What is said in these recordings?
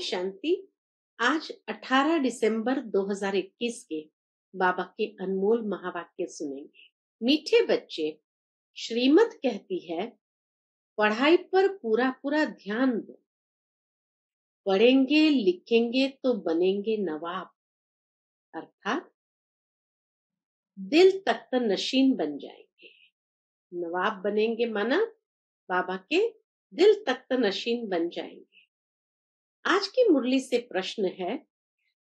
शांति। आज 18 दिसंबर 2021 के बाबा के अनमोल महावाक्य सुनेंगे। मीठे बच्चे, श्रीमत कहती है, पढ़ाई पर पूरा पूरा ध्यान दो। पढ़ेंगे लिखेंगे तो बनेंगे नवाब, अर्थात दिल तख्त नशीन बन जाएंगे। नवाब बनेंगे माना बाबा के दिल तख्त नशीन बन जाएंगे। आज की मुरली से प्रश्न है,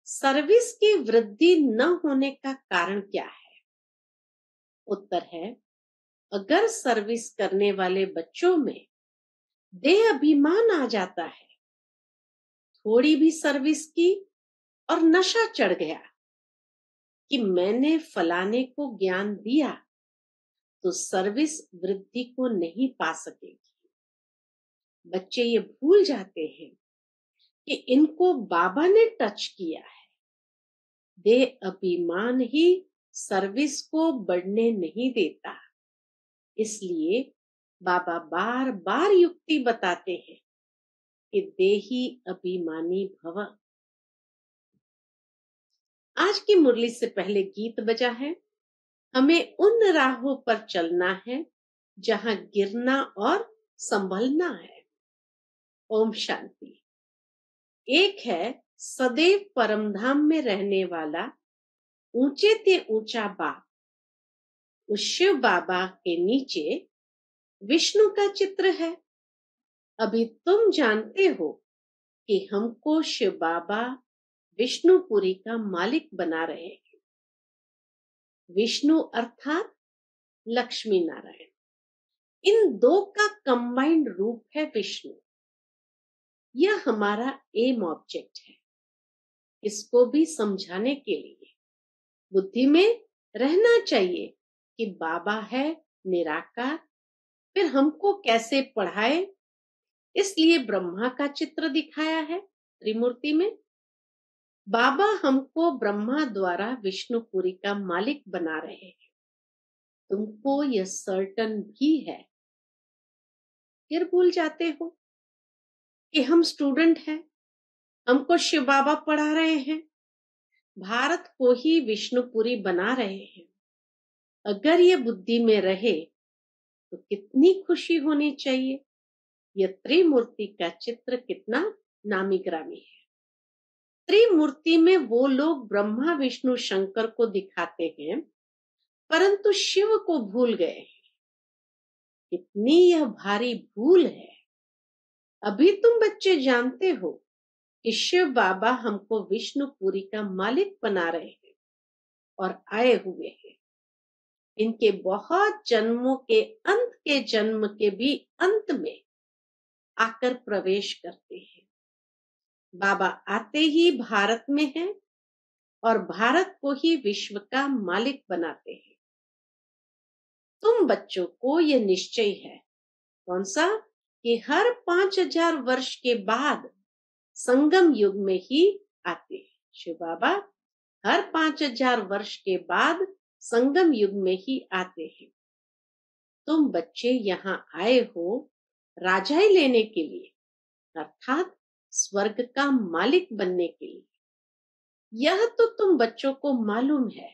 सर्विस की वृद्धि न होने का कारण क्या है? उत्तर है, अगर सर्विस करने वाले बच्चों में देह अभिमान आ जाता है, थोड़ी भी सर्विस की और नशा चढ़ गया कि मैंने फलाने को ज्ञान दिया, तो सर्विस वृद्धि को नहीं पा सकेगी। बच्चे ये भूल जाते हैं कि इनको बाबा ने टच किया है। देह अभिमान ही सर्विस को बढ़ने नहीं देता। इसलिए बाबा बार बार युक्ति बताते हैं कि देही अभिमानी भव। आज की मुरली से पहले गीत बजा है, हमें उन राहों पर चलना है जहां गिरना और संभलना है। ओम शांति। एक है सदैव परमधाम में रहने वाला ऊंचे ते ऊंचा बाप। उस शिव बाबा के नीचे विष्णु का चित्र है। अभी तुम जानते हो कि हमको शिव बाबा विष्णुपुरी का मालिक बना रहे हैं। विष्णु अर्थात लक्ष्मी नारायण, इन दो का कंबाइंड रूप है विष्णु। यह हमारा एम ऑब्जेक्ट है। इसको भी समझाने के लिए बुद्धि में रहना चाहिए कि बाबा है निराकार, फिर हमको कैसे पढ़ाए, इसलिए ब्रह्मा का चित्र दिखाया है त्रिमूर्ति में। बाबा हमको ब्रह्मा द्वारा विष्णुपुरी का मालिक बना रहे हैं। तुमको यह सर्टन भी है। फिर भूल जाते हो कि हम स्टूडेंट हैं, हमको शिव बाबा पढ़ा रहे हैं, भारत को ही विष्णुपुरी बना रहे हैं। अगर ये बुद्धि में रहे तो कितनी खुशी होनी चाहिए। यह त्रिमूर्ति का चित्र कितना नामी ग्रामी है। त्रिमूर्ति में वो लोग ब्रह्मा विष्णु शंकर को दिखाते हैं, परंतु शिव को भूल गए हैं। कितनी यह भारी भूल है। अभी तुम बच्चे जानते हो कि शिव बाबा हमको विष्णुपुरी का मालिक बना रहे हैं और आए हुए हैं। इनके बहुत जन्मों के अंत के जन्म के भी अंत में आकर प्रवेश करते हैं। बाबा आते ही भारत में हैं और भारत को ही विश्व का मालिक बनाते हैं। तुम बच्चों को यह निश्चय है, कौन सा, कि हर 5000 वर्ष के बाद संगम युग में ही आते हैं। शिव बाबा हर 5000 वर्ष के बाद संगम युग में ही आते हैं। तुम बच्चे यहाँ आए हो राजाई लेने के लिए, अर्थात स्वर्ग का मालिक बनने के लिए। यह तो तुम बच्चों को मालूम है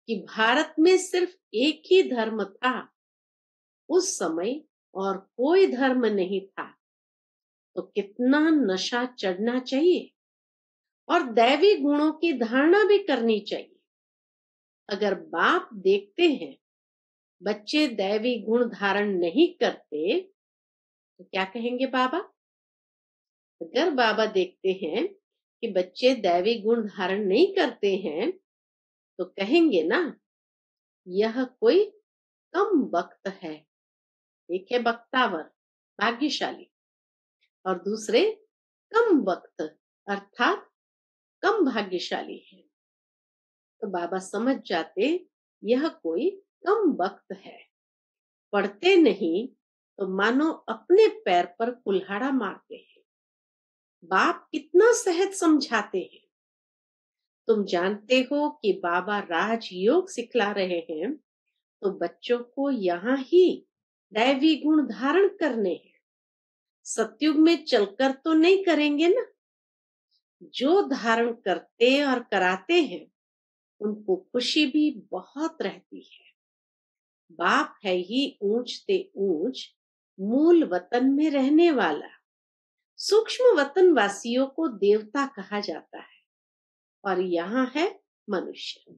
कि भारत में सिर्फ एक ही धर्म था उस समय और कोई धर्म नहीं था, तो कितना नशा चढ़ना चाहिए और दैवी गुणों की धारणा भी करनी चाहिए। अगर बाप देखते हैं बच्चे दैवी गुण धारण नहीं करते तो क्या कहेंगे बाबा? अगर बाबा देखते हैं कि बच्चे दैवी गुण धारण नहीं करते हैं तो कहेंगे ना, यह कोई कम वक्त है। एक है बख्तावर भाग्यशाली और दूसरे कम वक्त अर्थात कम भाग्यशाली है। तो बाबा समझ जाते यह कोई कम वक्त है। पढ़ते नहीं तो मानो अपने पैर पर कुल्हाड़ा मारते हैं। बाप कितना सहज समझाते हैं। तुम जानते हो कि बाबा राजयोग सिखला रहे हैं, तो बच्चों को यहाँ ही दैवी गुण धारण करने हैं। सतयुग में चलकर तो नहीं करेंगे ना। जो धारण करते और कराते हैं उनको खुशी भी बहुत रहती है। बाप है ही ऊंच ते ऊंच, मूल वतन में रहने वाला। सूक्ष्म वतन वासियों को देवता कहा जाता है और यहाँ है मनुष्य।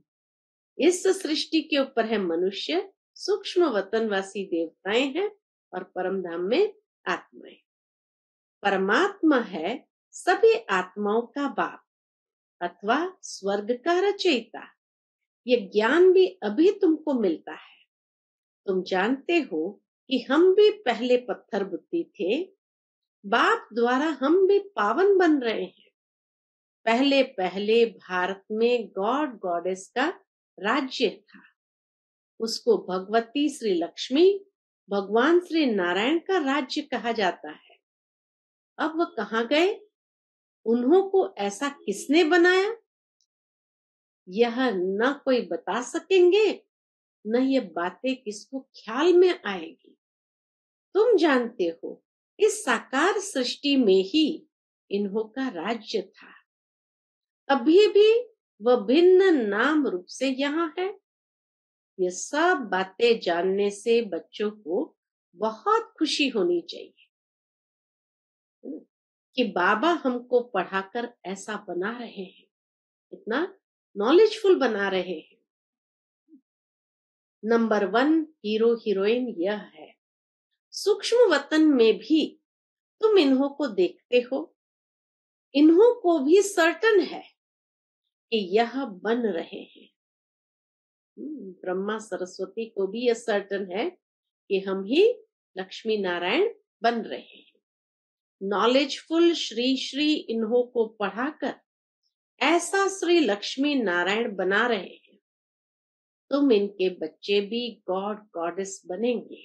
इस सृष्टि के ऊपर है मनुष्य, सूक्ष्म वतनवासी देवताएं हैं और परम धाम में आत्माएं। परमात्मा है सभी आत्माओं का बाप अथवा स्वर्ग का रचयिता। ये ज्ञान भी अभी तुमको मिलता है। तुम जानते हो कि हम भी पहले पत्थर बुद्धि थे, बाप द्वारा हम भी पावन बन रहे हैं। पहले पहले भारत में गॉड गॉडेस का राज्य था। उसको भगवती श्री लक्ष्मी, भगवान श्री नारायण का राज्य कहा जाता है। अब वह कहाँ गए? उन्हों को ऐसा किसने बनाया? यह न कोई बता सकेंगे, न ये बातें किसको ख्याल में आएगी। तुम जानते हो इस साकार सृष्टि में ही इन्हों का राज्य था। अभी भी वह भिन्न नाम रूप से यहाँ है। ये सब बातें जानने से बच्चों को बहुत खुशी होनी चाहिए कि बाबा हमको पढ़ाकर ऐसा बना रहे हैं, इतना नॉलेजफुल बना रहे हैं। नंबर 1 हीरो हीरोइन यह है, सूक्ष्म वतन में भी तुम इन्हों को देखते हो। इन्हों को भी सर्टन है कि यह बन रहे हैं। ब्रह्मा सरस्वती को भी यह सर्टन है कि हम ही लक्ष्मी नारायण बन रहे हैं। नॉलेजफुल श्री श्री इन्हों को पढ़ाकर ऐसा श्री लक्ष्मी नारायण बना रहे हैं। तुम इनके बच्चे भी गॉड गॉडेस बनेंगे।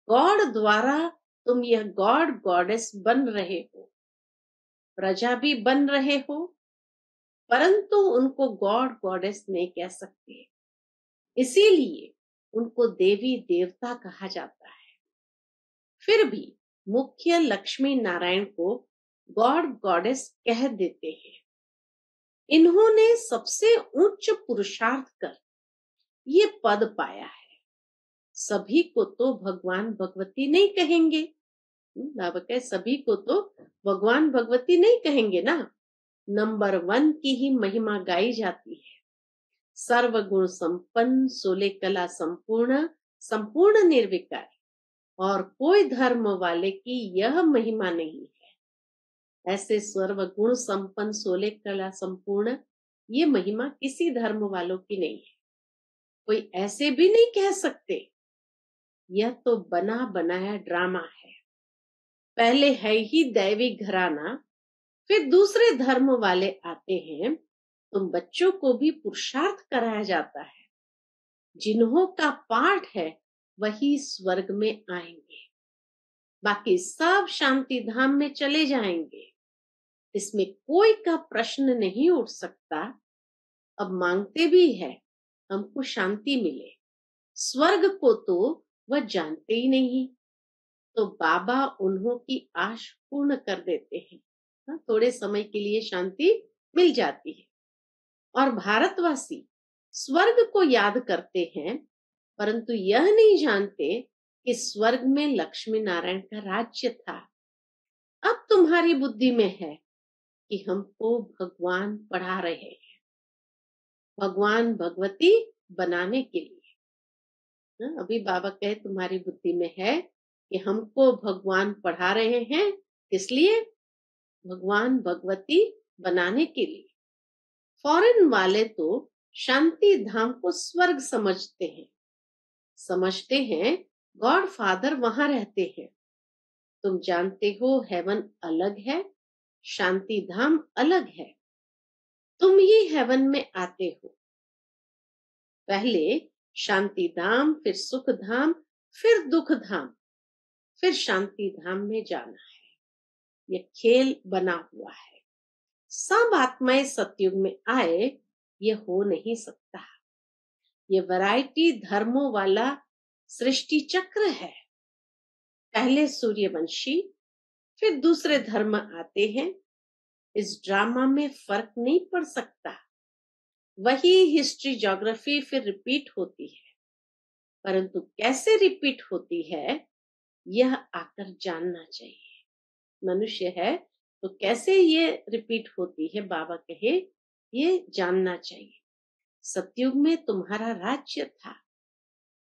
गॉड द्वारा तुम यह गॉड गॉडेस बन रहे हो, प्रजा भी बन रहे हो, परंतु उनको गॉड गॉडेस नहीं कह सकते, इसीलिए उनको देवी देवता कहा जाता है। फिर भी मुख्य लक्ष्मी नारायण को गॉड गॉडेस कह देते हैं। इन्होंने सबसे उच्च पुरुषार्थ कर ये पद पाया है। सभी को तो भगवान भगवती नहीं कहेंगे। बाबा कहे सभी को तो भगवान भगवती नहीं कहेंगे ना। नंबर 1 की ही महिमा गाई जाती है। सर्वगुण संपन्न, 16 कला संपूर्ण, संपूर्ण निर्विकार, और कोई धर्म वाले की यह महिमा नहीं है। ऐसे सर्वगुण संपन्न, 16 कला संपूर्ण, ये महिमा किसी धर्म वालों की नहीं है। कोई ऐसे भी नहीं कह सकते। यह तो बना बनाया ड्रामा है। पहले है ही दैवी घराना, फिर दूसरे धर्म वाले आते हैं। तुम बच्चों को भी पुरुषार्थ कराया जाता है। जिन्हों का पाठ है वही स्वर्ग में आएंगे, बाकी सब शांति धाम में चले जाएंगे। इसमें कोई का प्रश्न नहीं उठ सकता। अब मांगते भी है हमको शांति मिले, स्वर्ग को तो वह जानते ही नहीं, तो बाबा उन्हों की आश पूर्ण कर देते हैं। थोड़े समय के लिए शांति मिल जाती है। और भारतवासी स्वर्ग को याद करते हैं, परंतु यह नहीं जानते कि स्वर्ग में लक्ष्मी नारायण का राज्य था। अब तुम्हारी बुद्धि में है कि हमको भगवान पढ़ा रहे हैं, भगवान भगवती बनाने के लिए। अभी बाबा कहे तुम्हारी बुद्धि में है कि हमको भगवान पढ़ा रहे हैं, इसलिए भगवान भगवती बनाने के लिए। फॉरेन वाले तो शांति धाम को स्वर्ग समझते हैं गॉड फादर वहां रहते हैं। तुम जानते हो हेवन अलग है, शांति धाम अलग है। तुम ही हेवन में आते हो। पहले शांति धाम, फिर सुख धाम, फिर दुख धाम, फिर शांति धाम में जाना है। यह खेल बना हुआ है। सब आत्माएं सतयुग में आए, ये हो नहीं सकता। ये वैरायटी धर्मों वाला सृष्टि चक्र है। पहले सूर्यवंशी, फिर दूसरे धर्म आते हैं, इस ड्रामा में फर्क नहीं पड़ सकता। वही हिस्ट्री ज्योग्राफी फिर रिपीट होती है, परंतु कैसे रिपीट होती है यह आकर जानना चाहिए। मनुष्य है तो कैसे ये रिपीट होती है, बाबा कहे ये जानना चाहिए। सतयुग में तुम्हारा राज्य था,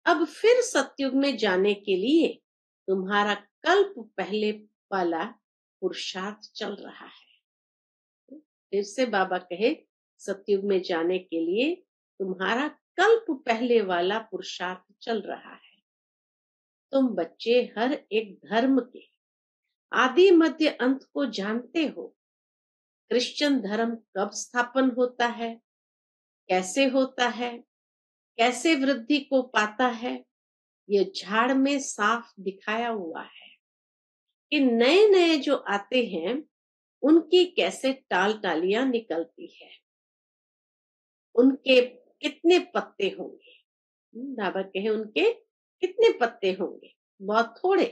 अब फिर सतयुग में जाने के लिए तुम्हारा कल्प पहले वाला पुरुषार्थ चल रहा है। फिर से बाबा कहे सतयुग में जाने के लिए तुम्हारा कल्प पहले वाला पुरुषार्थ चल रहा है। तुम बच्चे हर एक धर्म के आदि मध्य अंत को जानते हो। क्रिश्चियन धर्म कब स्थापन होता है, कैसे होता है, कैसे वृद्धि को पाता है, ये झाड़ में साफ दिखाया हुआ है कि नए नए जो आते हैं उनकी कैसे टाल टालियां निकलती है, उनके कितने पत्ते होंगे। बाबा कहे उनके कितने पत्ते होंगे, बहुत थोड़े।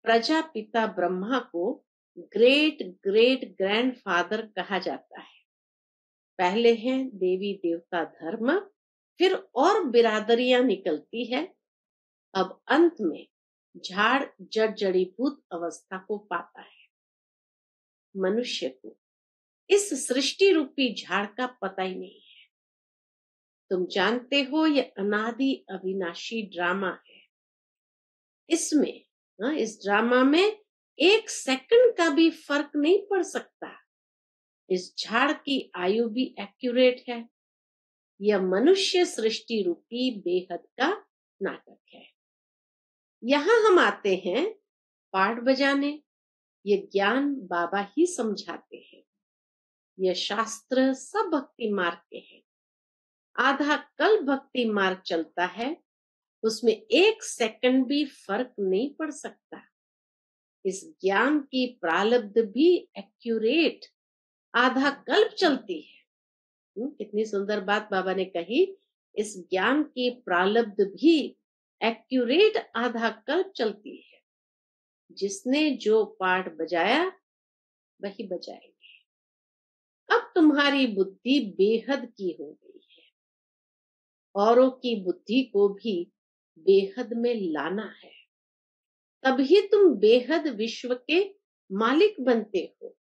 प्रजापिता ब्रह्मा को ग्रेट ग्रेट ग्रैंडफादर कहा जाता है। पहले हैं देवी देवता धर्म, फिर और बिरादरियां निकलती है। अब अंत में झाड़ जड़ जड़ीभूत अवस्था को पाता है। मनुष्य को इस सृष्टि रूपी झाड़ का पता ही नहीं है। तुम जानते हो ये अनादि अविनाशी ड्रामा है। इसमें इस ड्रामा में एक सेकंड का भी फर्क नहीं पड़ सकता। इस झाड़ की आयु भी एक्यूरेट है। यह मनुष्य सृष्टि रूपी बेहद का नाटक है। यहाँ हम आते हैं पाठ बजाने। ये ज्ञान बाबा ही समझाते हैं। यह शास्त्र सब भक्ति मार्ग के हैं। आधा कल भक्ति मार्ग चलता है, उसमें एक सेकंड भी फर्क नहीं पड़ सकता। इस ज्ञान की प्रालब्ध भी एक्यूरेट आधा कल्प चलती है। कितनी सुंदर बात बाबा ने कही। इस ज्ञान की प्रालब्ध भी एक्यूरेट आधा कल्प चलती है। जिसने जो पाठ बजाया वही बजाएंगे। अब तुम्हारी बुद्धि बेहद की हो गई है। औरों की बुद्धि को भी बेहद में लाना है, तभी तुम बेहद विश्व के मालिक बनते हो।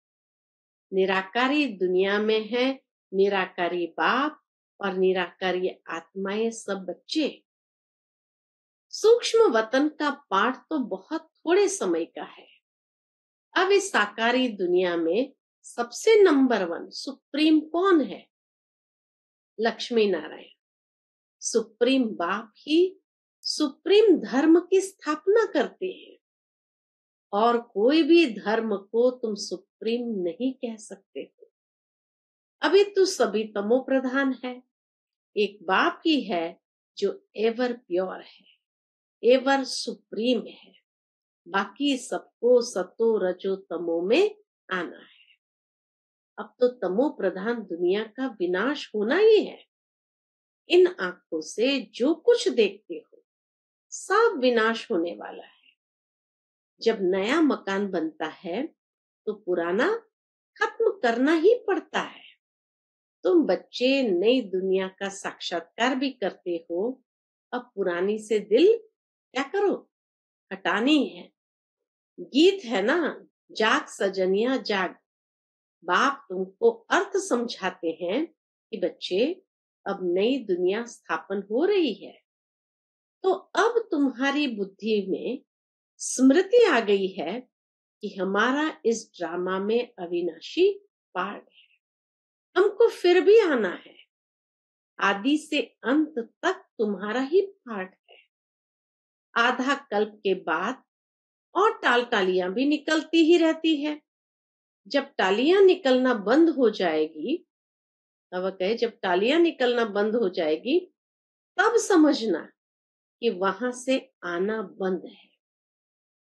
निराकारी दुनिया में है निराकारी बाप और निराकारी आत्माएं सब बच्चे। सूक्ष्म वतन का पाठ तो बहुत थोड़े समय का है। अब इस साकारी दुनिया में सबसे नंबर 1 सुप्रीम कौन है? लक्ष्मी नारायण। सुप्रीम बाप ही सुप्रीम धर्म की स्थापना करते हैं, और कोई भी धर्म को तुम सुप्रीम नहीं कह सकते हो। अभी तो सभी तमो प्रधान है। एक बाप ही है जो एवर प्योर है, एवर सुप्रीम है। बाकी सबको सतो रजो तमो में आना है। अब तो तमो प्रधान दुनिया का विनाश होना ही है। इन आंखों से जो कुछ देखते हो सब विनाश होने वाला है। जब नया मकान बनता है तो पुराना खत्म करना ही पड़ता है। तुम बच्चे नई दुनिया का साक्षात्कार भी करते हो। अब पुरानी से दिल क्या करो, हटानी है। गीत है ना, जाग सजनिया जाग। बाप तुमको अर्थ समझाते हैं कि बच्चे अब नई दुनिया स्थापन हो रही है, तो अब तुम्हारी बुद्धि में स्मृति आ गई है कि हमारा इस ड्रामा में अविनाशी पार्ट है। हमको फिर भी आना है। आदि से अंत तक तुम्हारा ही पार्ट है। आधा कल्प के बाद और टाल टालियां भी निकलती ही रहती है। जब टालियां निकलना बंद हो जाएगी, अब कहे जब टालियां निकलना बंद हो जाएगी तब समझना कि वहां से आना बंद है।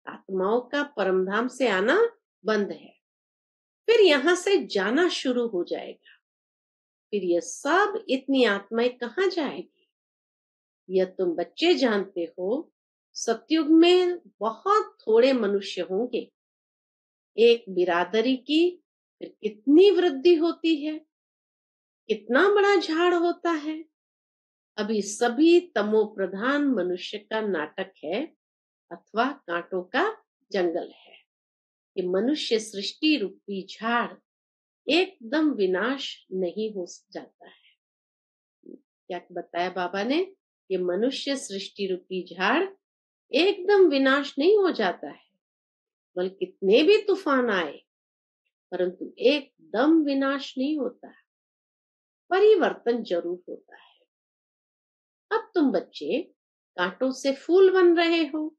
आत्माओं का परमधाम से आना बंद है। फिर यहां से जाना शुरू हो जाएगा। फिर ये सब इतनी आत्माएं कहाँ जाएगी? यह तुम बच्चे जानते हो। सतयुग में बहुत थोड़े मनुष्य होंगे। एक बिरादरी की फिर कितनी वृद्धि होती है, कितना बड़ा झाड़ होता है। अभी सभी तमो प्रधान मनुष्य का नाटक है अथवा कांटों का जंगल है। कि मनुष्य सृष्टि रूपी झाड़ एकदम विनाश नहीं हो जाता है। क्या बताया बाबा ने? ये मनुष्य सृष्टि रूपी झाड़ एकदम विनाश नहीं हो जाता है, बल्कि कितने भी तूफान आए परंतु एकदम विनाश नहीं होता, परिवर्तन जरूर होता है। अब तुम बच्चे कांटों से फूल बन रहे हो,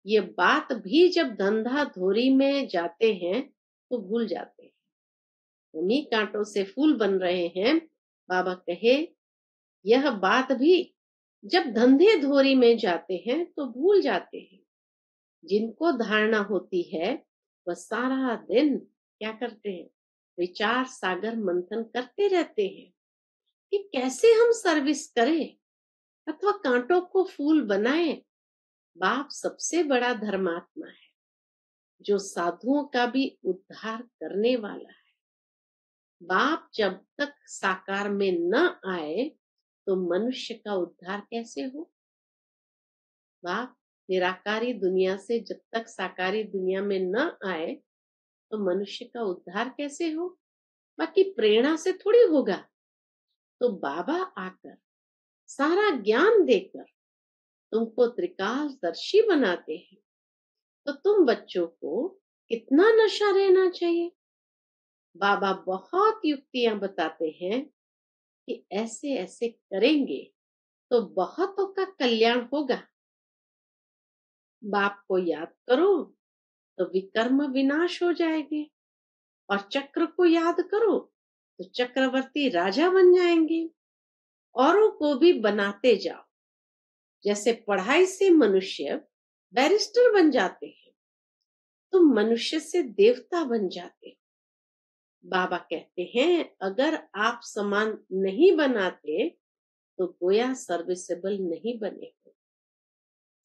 ये बात भी जब धंधा धोरी में जाते हैं तो भूल जाते हैं। उन्हीं कांटों से फूल बन रहे हैं, बाबा कहे यह बात भी जब धंधे धोरी में जाते हैं तो भूल जाते हैं। जिनको धारणा होती है वह सारा दिन क्या करते हैं? विचार सागर मंथन करते रहते हैं कि कैसे हम सर्विस करें अथवा कांटों को फूल बनाएं। बाप सबसे बड़ा धर्मात्मा है जो साधुओं का भी उद्धार करने वाला है। बाप जब तक साकार में न आए तो मनुष्य का उद्धार कैसे हो? बाप निराकारी दुनिया से जब तक साकारी दुनिया में न आए तो मनुष्य का उद्धार कैसे हो? बाकी प्रेरणा से थोड़ी होगा। तो बाबा आकर सारा ज्ञान देकर तुमको त्रिकालदर्शी बनाते हैं, तो तुम बच्चों को कितना नशा रहना चाहिए। बाबा बहुत युक्तियां बताते हैं कि ऐसे ऐसे करेंगे तो बहुतों का कल्याण होगा। बाप को याद करो तो विकर्म विनाश हो जाएंगे, और चक्र को याद करो तो चक्रवर्ती राजा बन जाएंगे। औरों को भी बनाते जाओ। जैसे पढ़ाई से मनुष्य बैरिस्टर बन जाते हैं, तुम मनुष्य से देवता बन जाते हो। बाबा कहते हैं अगर आप समान नहीं बनाते तो गोया सर्विसेबल नहीं बने हो।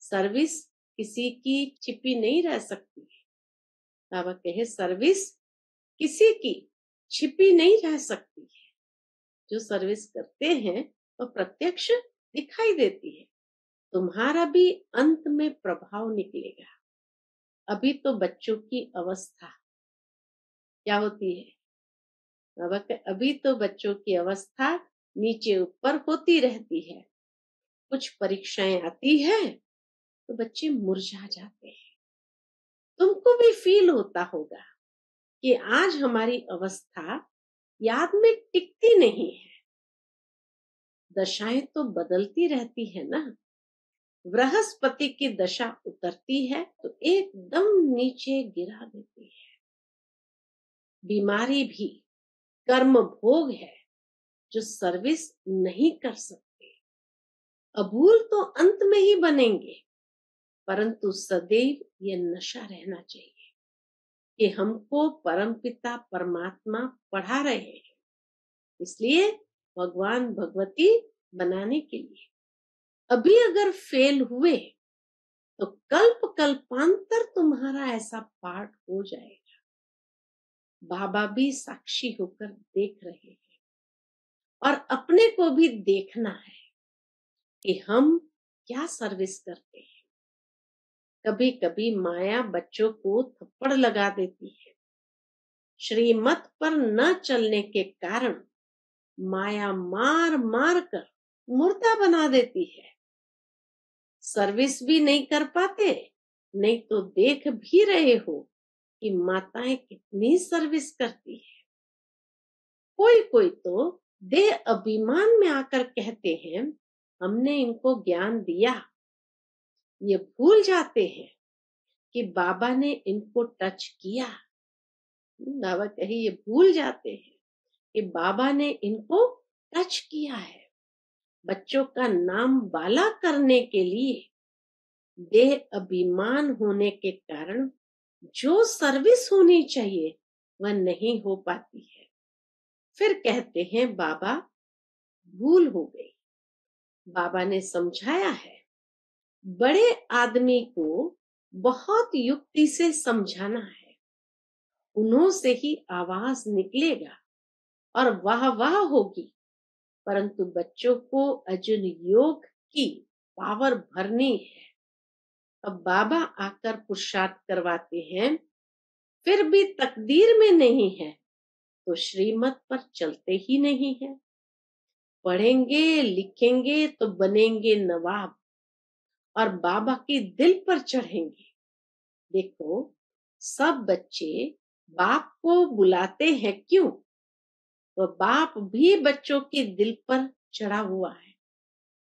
सर्विस किसी की छिपी नहीं रह सकती है। बाबा कहे सर्विस किसी की छिपी नहीं रह सकती है। जो सर्विस करते हैं वो प्रत्यक्ष दिखाई देती है। तुम्हारा भी अंत में प्रभाव निकलेगा। अभी तो बच्चों की अवस्था क्या होती है? बाबा के अभी तो बच्चों की अवस्था नीचे ऊपर होती रहती है। कुछ परीक्षाएं आती है तो बच्चे मुरझा जाते हैं। तुमको भी फील होता होगा कि आज हमारी अवस्था याद में टिकती नहीं है। दशाएं तो बदलती रहती है ना। बृहस्पति की दशा उतरती है तो एकदम नीचे गिरा देती है। बीमारी भी कर्म भोग है जो सर्विस नहीं कर सकते। अभूल तो अंत में ही बनेंगे, परंतु सदैव ये नशा रहना चाहिए कि हमको परमपिता परमात्मा पढ़ा रहे हैं, इसलिए भगवान भगवती बनाने के लिए। अभी अगर फेल हुए तो कल्प कल्पांतर तुम्हारा ऐसा पाठ हो जाएगा। बाबा भी साक्षी होकर देख रहे हैं और अपने को भी देखना है कि हम क्या सर्विस करते हैं। कभी कभी माया बच्चों को थप्पड़ लगा देती है। श्रीमत पर न चलने के कारण माया मार मार कर मुर्दा बना देती है। सर्विस भी नहीं कर पाते, नहीं तो देख भी रहे हो कि माताएं कितनी सर्विस करती है। कोई कोई तो देह अभिमान में आकर कहते हैं हमने इनको ज्ञान दिया। ये भूल जाते हैं कि बाबा ने इनको टच किया। बाबा कहे ये भूल जाते हैं कि बाबा ने इनको टच किया है। बच्चों का नाम बाला करने के लिए देह अभिमान होने के कारण जो सर्विस होनी चाहिए वह नहीं हो पाती है। फिर कहते हैं बाबा भूल हो गई। बाबा ने समझाया है, बड़े आदमी को बहुत युक्ति से समझाना है। उन्हों से ही आवाज निकलेगा और वाह वाह होगी। परंतु बच्चों को अर्जुन योग की पावर भरनी है। अब बाबा आकर पुरुषार्थ करवाते हैं, फिर भी तकदीर में नहीं है तो श्रीमत पर चलते ही नहीं है। पढ़ेंगे लिखेंगे तो बनेंगे नवाब और बाबा के दिल पर चढ़ेंगे। देखो, सब बच्चे बाप को बुलाते हैं, क्यों? तो बाप भी बच्चों के दिल पर चढ़ा हुआ है।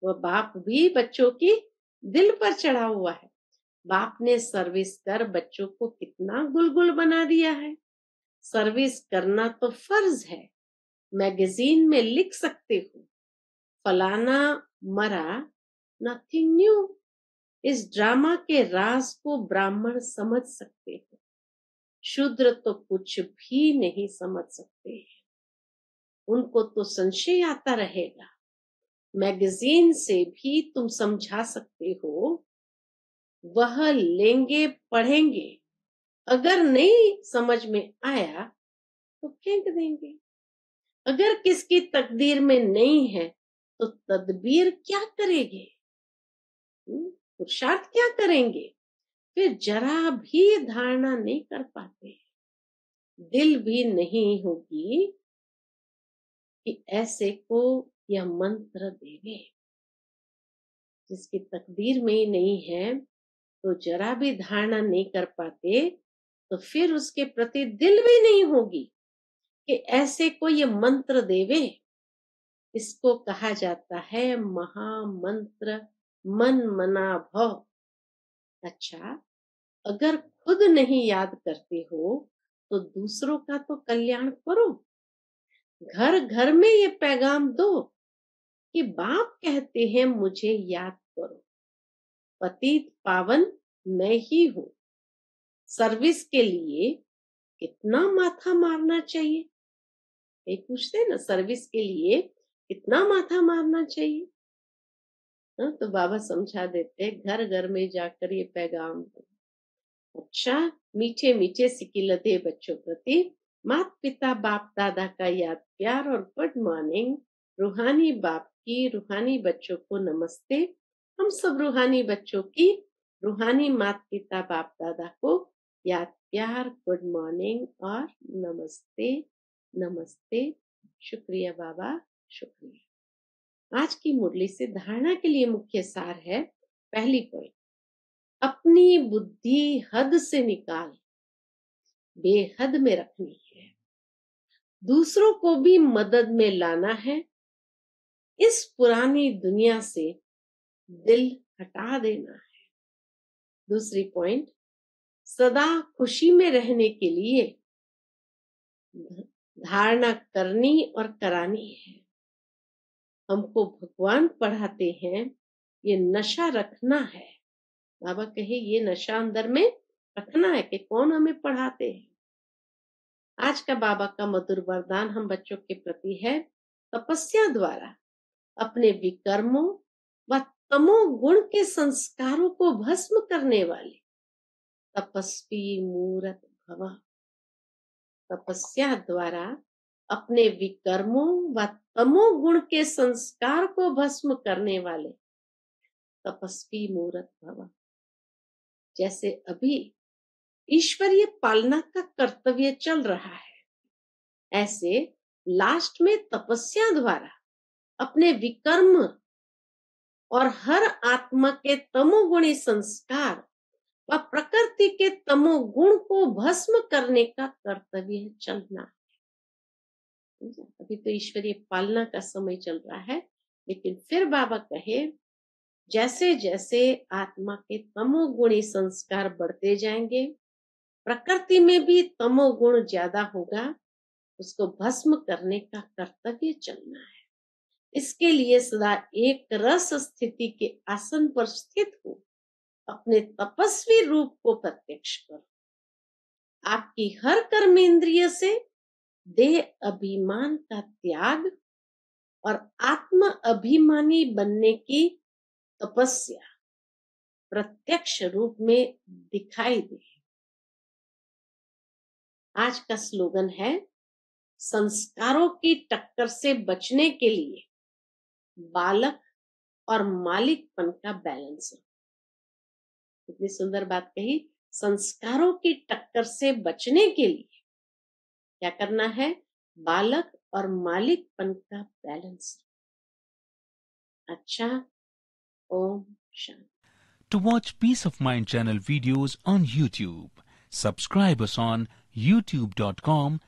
वह बाप भी बच्चों की दिल पर चढ़ा हुआ है। बाप ने सर्विस कर बच्चों को कितना गुलगुल बना दिया है। सर्विस करना तो फर्ज है। मैगजीन में लिख सकते हो, फलाना मरा, नथिंग न्यू। इस ड्रामा के राज को ब्राह्मण समझ सकते हो, शूद्र तो कुछ भी नहीं समझ सकते हैं। उनको तो संशय आता रहेगा। मैगजीन से भी तुम समझा सकते हो, वह लेंगे पढ़ेंगे, अगर नहीं समझ में आया तो फेंक देंगे। अगर किसकी तकदीर में नहीं है तो तदबीर क्या करेंगे? पुरुषार्थ क्या करेंगे? फिर जरा भी धारणा नहीं कर पाते, दिल भी नहीं होगी कि ऐसे को यह मंत्र देवे। जिसकी तकदीर में ही नहीं है तो जरा भी धारणा नहीं कर पाते, तो फिर उसके प्रति दिल भी नहीं होगी कि ऐसे को ये मंत्र देवे। इसको कहा जाता है महामंत्र मन मना भव। अच्छा, अगर खुद नहीं याद करते हो तो दूसरों का तो कल्याण करो। घर घर में ये पैगाम दो कि बाप कहते हैं मुझे याद करो, पतित पावन मैं ही हूं। सर्विस के लिए कितना माथा मारना चाहिए? एक पूछते ना, सर्विस के लिए कितना माथा मारना चाहिए? तो बाबा समझा देते, घर घर में जाकर ये पैगाम दो। अच्छा, मीठे मीठे सिकिलते बच्चों प्रति माता पिता बाप दादा का याद प्यार और गुड मॉर्निंग। रूहानी बाप की रूहानी बच्चों को नमस्ते। हम सब रूहानी बच्चों की रूहानी माता पिता बाप दादा को याद प्यार गुड मॉर्निंग और नमस्ते नमस्ते। शुक्रिया बाबा, शुक्रिया। आज की मुरली से धारणा के लिए मुख्य सार है। पहली पॉइंट, अपनी बुद्धि हद से निकाल बेहद में रखनी है। दूसरों को भी मदद में लाना है। इस पुरानी दुनिया से दिल हटा देना है। दूसरी पॉइंट, सदा खुशी में रहने के लिए धारणा करनी और करानी है। हमको भगवान पढ़ाते हैं, ये नशा रखना है। बाबा कहे ये नशा अंदर में रखना है कि कौन हमें पढ़ाते हैं। आज का बाबा का मधुर वरदान हम बच्चों के प्रति है, तपस्या द्वारा अपने विकर्मों व तमो गुण के संस्कारों को भस्म करने वाले तपस्वी मूरत भव। तपस्या द्वारा अपने विकर्मों व तमो गुण के संस्कार को भस्म करने वाले तपस्वी मूरत भव। जैसे अभी ईश्वरीय पालना का कर्तव्य चल रहा है, ऐसे लास्ट में तपस्या द्वारा अपने विकर्म और हर आत्मा के तमोगुणी संस्कार व प्रकृति के तमोगुण को भस्म करने का कर्तव्य चलना है। अभी तो ईश्वरीय पालना का समय चल रहा है, लेकिन फिर बाबा कहे जैसे जैसे आत्मा के तमोगुणी संस्कार बढ़ते जाएंगे, प्रकृति में भी तमोगुण ज्यादा होगा, उसको भस्म करने का कर्तव्य चलना है। इसके लिए सदा एक रस स्थिति के आसन पर स्थित हो अपने तपस्वी रूप को प्रत्यक्ष करो। आपकी हर कर्मेंद्रिय से देह अभिमान का त्याग और आत्म अभिमानी बनने की तपस्या प्रत्यक्ष रूप में दिखाई दे। आज का स्लोगन है, संस्कारों की टक्कर से बचने के लिए बालक और मालिकपन का बैलेंस। कितनी सुंदर बात कही। संस्कारों की टक्कर से बचने के लिए क्या करना है? बालक और मालिकपन का बैलेंस। अच्छा, Om Shanti. To watch Peace of Mind channel videos on YouTube, subscribe us on youtube.com/.